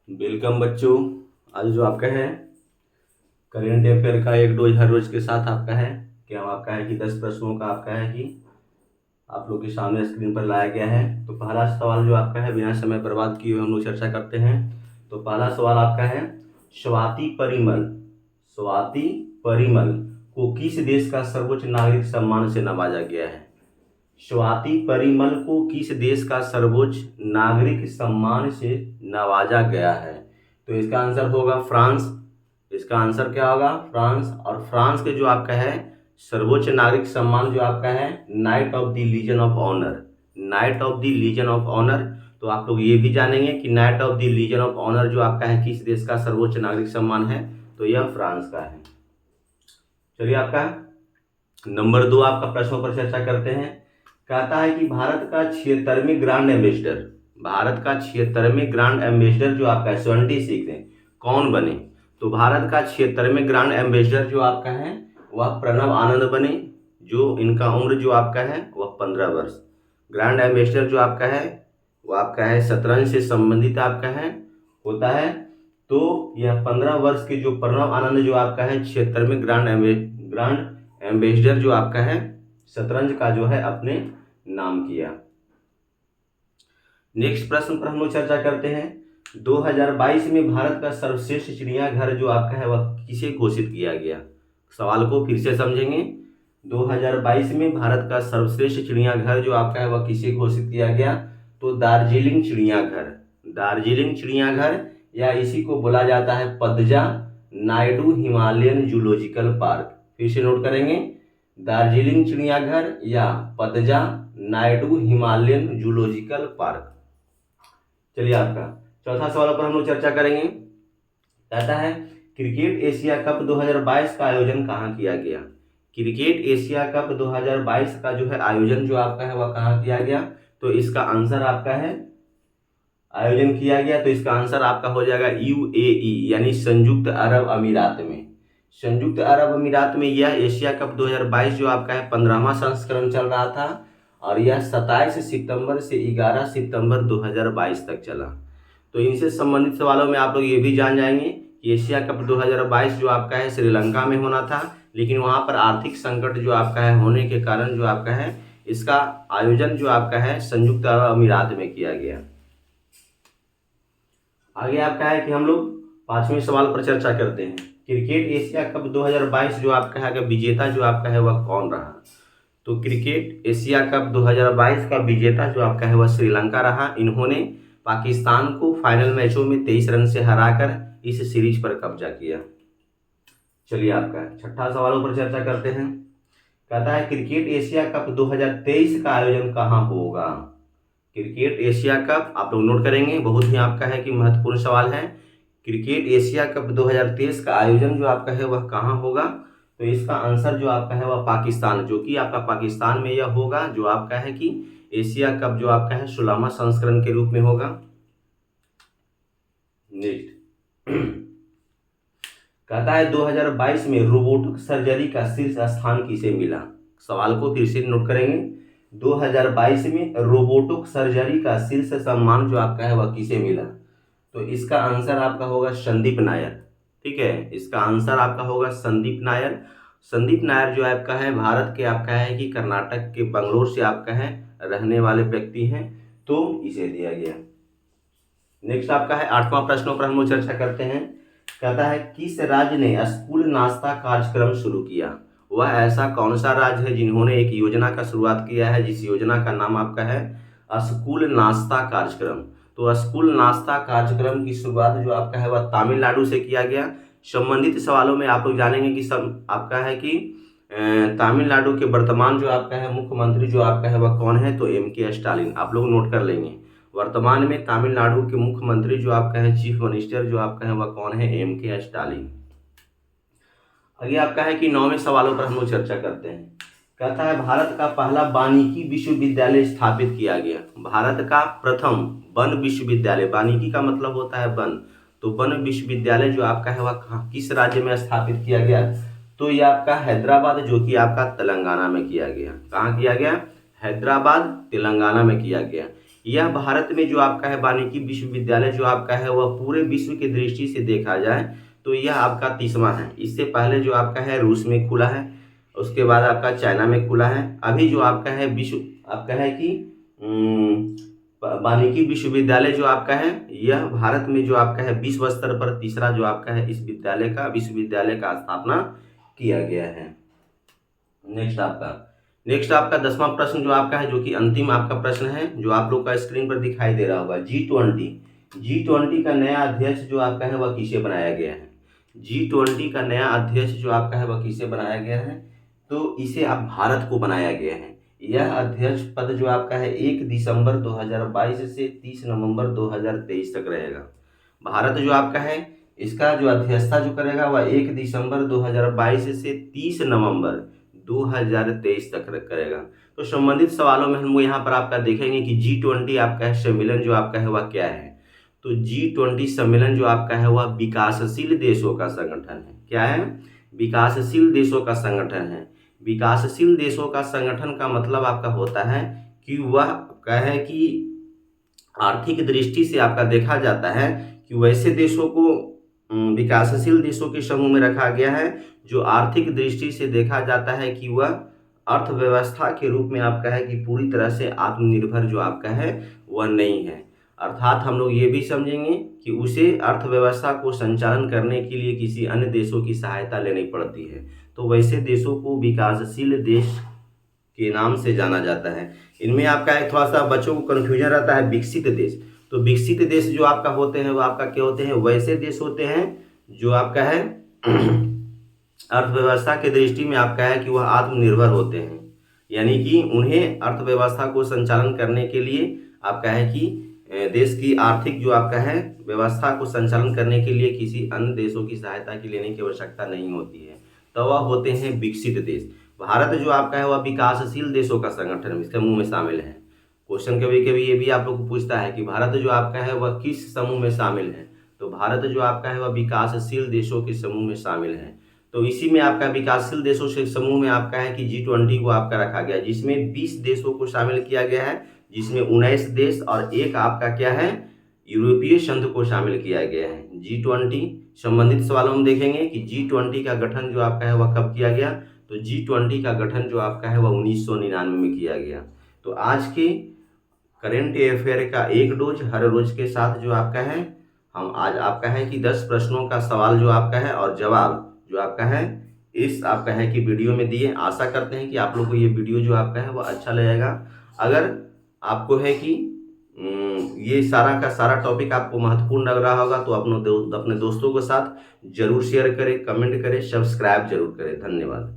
Welcome बच्चों। आज जो आपका है करेंट अफेयर का एक डोज हर रोज के साथ आपका है कि हम आपका है कि 10 प्रश्नों का आपका है कि आप लोग के सामने स्क्रीन पर लाया गया है। तो पहला सवाल जो आपका है बिना समय बर्बाद किए हुए हम लोग चर्चा करते हैं। तो पहला सवाल आपका है, स्वाति परिमल स्वाति परिमल को किस देश का सर्वोच्च नागरिक सम्मान से नवाजा गया है? स्वाति परिमल को किस देश का सर्वोच्च नागरिक सम्मान से नवाजा गया है? तो इसका आंसर होगा फ्रांस। इसका आंसर क्या होगा? फ्रांस। और फ्रांस के जो आपका है सर्वोच्च नागरिक सम्मान जो आपका है knight of the legion of honour, knight of the legion of honour. तो आप लोग ये भी जानेंगे कि knight of the legion of honour जो आपका है किस देश का सर्वोच्च नागरिक सम्मान है? तो यह फ्रांस का है। चलिए आपका नंबर 2 आपका प्रश्नों पर चर्चा करते हैं। कहता है कि भारत का 76वें ग्रांड एम्बेसडर, भारत का 76वें ग्रांड एम्बेसडर जो आपका है 76 है, कौन बने? तो भारत का 76वें ग्रांड एम्बेसडर जो आपका है वह प्रणव आनंद बने, जो इनका उम्र जो आपका है वह 15 वर्ष। ग्रांड एम्बेसडर जो आपका है वह आपका है शतरंज से संबंधित आपका है होता है। तो यह 15 वर्ष के जो प्रणव आनंद जो आपका है 76वें ग्रांड एम्बेसडर जो आपका है शतरंज का जो है अपने नाम किया। नेक्स्ट प्रश्न पर हम लोग चर्चा करते हैं। 2022 में भारत का सर्वश्रेष्ठ चिड़ियाघर जो आपका है वह किसे घोषित किया गया? सवाल को फिर से समझेंगे। 2022 में भारत का सर्वश्रेष्ठ चिड़ियाघर जो आपका है वह किसे घोषित किया गया? तो दार्जिलिंग चिड़ियाघर, दार्जिलिंग चिड़ियाघर, या इसी को बोला जाता है पद्जा नायडू हिमालयन जूलॉजिकल पार्क। फिर से नोट करेंगे, दार्जिलिंग चिड़ियाघर या पद्जा नायडू हिमालयन जूलॉजिकल पार्क। चलिए आपका चौथा सवाल पर हम लोग चर्चा करेंगे। कहता है क्रिकेट एशिया कप 2022 का आयोजन कहाँ किया गया? क्रिकेट एशिया कप 2022 का जो है आयोजन जो आपका है वह कहाँ किया गया? तो इसका आंसर आपका है आयोजन किया गया, तो इसका आंसर आपका हो जाएगा यूएई यानी संयुक्त अरब अमीरात में। संयुक्त अरब अमीरात में यह एशिया कप 2022 जो आपका है 15वां संस्करण चल रहा था और यह 27 सितंबर से 11 सितंबर 2022 तक चला। तो इनसे संबंधित सवालों में आप लोग ये भी जान जाएंगे कि एशिया कप 2022 जो आपका है श्रीलंका में होना था, लेकिन वहां पर आर्थिक संकट जो आपका है होने के कारण जो आपका है इसका आयोजन जो आपका है संयुक्त अरब अमीरात में किया गया। आगे आपका है कि हम लोग 5वें सवाल पर चर्चा करते हैं। क्रिकेट एशिया कप 2022 जो आपका है अगर विजेता जो आपका है वह कौन रहा? तो क्रिकेट एशिया कप 2022 का विजेता जो आपका है वह श्रीलंका रहा। इन्होंने पाकिस्तान को फाइनल मैचों में 23 रन से हराकर इस सीरीज पर कब्जा किया। चलिए आपका छठा सवालों पर चर्चा करते हैं। कहता है क्रिकेट एशिया कप 2023 का आयोजन कहाँ होगा? क्रिकेट एशिया कप आप लोग नोट करेंगे, बहुत ही आपका है कि महत्वपूर्ण सवाल है। क्रिकेट एशिया कप 2023 का आयोजन जो आपका है वह कहाँ होगा? तो इसका आंसर जो आपका है वह पाकिस्तान, जो कि आपका पाकिस्तान में यह होगा, जो आपका है कि एशिया कप जो आपका है 16वां संस्करण के रूप में होगा। नेक्स्ट कहता है 2022 में रोबोटिक सर्जरी का शीर्ष स्थान किसे मिला? सवाल को फिर से नोट करेंगे। 2022 में रोबोटिक सर्जरी का शीर्ष सम्मान जो आपका है वह किसे मिला? तो इसका आंसर आपका होगा संदीप नायर। ठीक है, इसका आंसर आपका होगा संदीप नायर। संदीप नायर जो आपका है भारत के आपका है कि कर्नाटक के बंगलोर से आपका है रहने वाले व्यक्ति हैं, तो इसे दिया गया। नेक्स्ट आपका है 8वां प्रश्नों पर हम लोग चर्चा करते हैं। कहता है किस राज्य ने स्कूल नाश्ता कार्यक्रम शुरू किया? वह ऐसा कौन सा राज्य है जिन्होंने एक योजना का शुरुआत किया है, जिस योजना का नाम आपका है स्कूल नाश्ता कार्यक्रम? तो स्कूल नाश्ता कार्यक्रम की शुरुआत जो आपका है वह तमिलनाडु से किया गया। संबंधित सवालों में आप लोग जानेंगे कि सब आपका है कि तमिलनाडु के वर्तमान जो आपका है मुख्यमंत्री जो आपका है वह कौन है? तो M.K. स्टालिन। आप लोग नोट कर लेंगे, वर्तमान में तमिलनाडु के मुख्यमंत्री जो आपका है चीफ मिनिस्टर जो आपका है वह कौन है? M.K. स्टालिन। आगे आपका है कि 9वें सवालों पर हम लोग चर्चा करते हैं। कहता है भारत का पहला वानिकी विश्वविद्यालय स्थापित किया गया। भारत का प्रथम वन विश्वविद्यालय, वानिकी का मतलब होता है वन, तो वन विश्वविद्यालय जो आपका है वह किस राज्य में स्थापित किया गया? तो ये आपका हैदराबाद, जो कि आपका तेलंगाना में किया गया। कहाँ किया गया? हैदराबाद तेलंगाना में किया गया। यह भारत में जो आपका है वानिकी विश्वविद्यालय जो आपका है वह पूरे विश्व की दृष्टि से देखा जाए तो यह आपका 30वां है। इससे पहले जो आपका है रूस में खुला है, उसके बाद आपका चाइना में खुला है। अभी जो आपका है विश्व आपका है कि वानिकी विश्वविद्यालय जो आपका है यह भारत में जो आपका है विश्व स्तर पर तीसरा जो आपका है इस विश्वविद्यालय का स्थापना किया गया है। नेक्स्ट आपका 10वां प्रश्न जो आपका है, जो कि अंतिम आपका प्रश्न है, जो आप लोग का स्क्रीन पर दिखाई दे रहा होगा। G20 का नया अध्यक्ष जो आपका है वह किसे बनाया गया है? G20 का नया अध्यक्ष जो आपका है वह किसे बनाया गया है? तो इसे आप भारत को बनाया गया है। यह अध्यक्ष पद जो आपका है 1 दिसंबर 2022 से 30 नवंबर 2023 तक रहेगा। भारत जो आपका है इसका जो अध्यक्षता जो करेगा वह 1 दिसंबर 2022 से 30 नवंबर 2023 तक करेगा। तो संबंधित सवालों में हम यहाँ पर आपका देखेंगे कि G20 आपका है सम्मेलन जो आपका है वह क्या है? तो G20 सम्मेलन जो आपका है वह विकासशील देशों का संगठन है। क्या है? विकासशील देशों का संगठन है। विकासशील देशों का संगठन का मतलब आपका होता है कि वह क्या है कि आर्थिक दृष्टि से आपका देखा जाता है कि वैसे देशों को विकासशील देशों के समूह में रखा गया है जो आर्थिक दृष्टि से देखा जाता है कि वह अर्थव्यवस्था के रूप में आपका है कि पूरी तरह से आत्मनिर्भर जो आपका है वह नहीं है। अर्थात हम लोग ये भी समझेंगे कि उसे अर्थव्यवस्था को संचालन करने के लिए किसी अन्य देशों की सहायता लेनी पड़ती है। तो वैसे देशों को विकासशील देश के नाम से जाना जाता है। इनमें आपका एक थोड़ा सा बच्चों को कन्फ्यूजन रहता है विकसित देश। तो विकसित देश जो आपका होते हैं वो आपका क्या होते हैं? वैसे देश होते हैं जो आपका है अर्थव्यवस्था के दृष्टि में आपका है कि वह आत्मनिर्भर होते हैं, यानी कि उन्हें अर्थव्यवस्था को संचालन करने के लिए आपका है कि देश की आर्थिक जो आपका है व्यवस्था को संचालन करने के लिए किसी अन्य देशों की सहायता की लेने की आवश्यकता नहीं होती है, तो वह होते हैं विकसित देश। भारत जो आपका है वह विकासशील देशों का संगठन इसके समूह में शामिल है। क्वेश्चन कभी कभी ये भी आप लोग को पूछता है कि भारत जो आपका है वह किस समूह में शामिल है? तो भारत जो आपका है वह विकासशील देशों के समूह में शामिल है। तो इसी में आपका विकासशील देशों से समूह में आपका है कि G20 को आपका रखा गया, जिसमें 20 देशों को शामिल किया गया है, जिसमें 19 देश और एक आपका क्या है यूरोपीय संघ को शामिल किया गया है। G20 संबंधित सवालों में देखेंगे कि G20 का गठन जो आपका है वह कब किया गया? तो G20 का गठन जो आपका है वह 1999 में किया गया। तो आज के करेंट अफेयर का एक डोज हर रोज के साथ जो आपका है हम आज आपका है कि 10 प्रश्नों का सवाल जो आपका है और जवाब जो आपका है इस आपका है कि वीडियो में दिए। आशा करते हैं कि आप लोग को ये वीडियो जो आपका है वह अच्छा लगेगा। अगर आपको है कि ये सारा का सारा टॉपिक आपको महत्वपूर्ण लग रहा होगा तो अपने दोस्तों के साथ जरूर शेयर करें, कमेंट करें, सब्सक्राइब जरूर करें। धन्यवाद।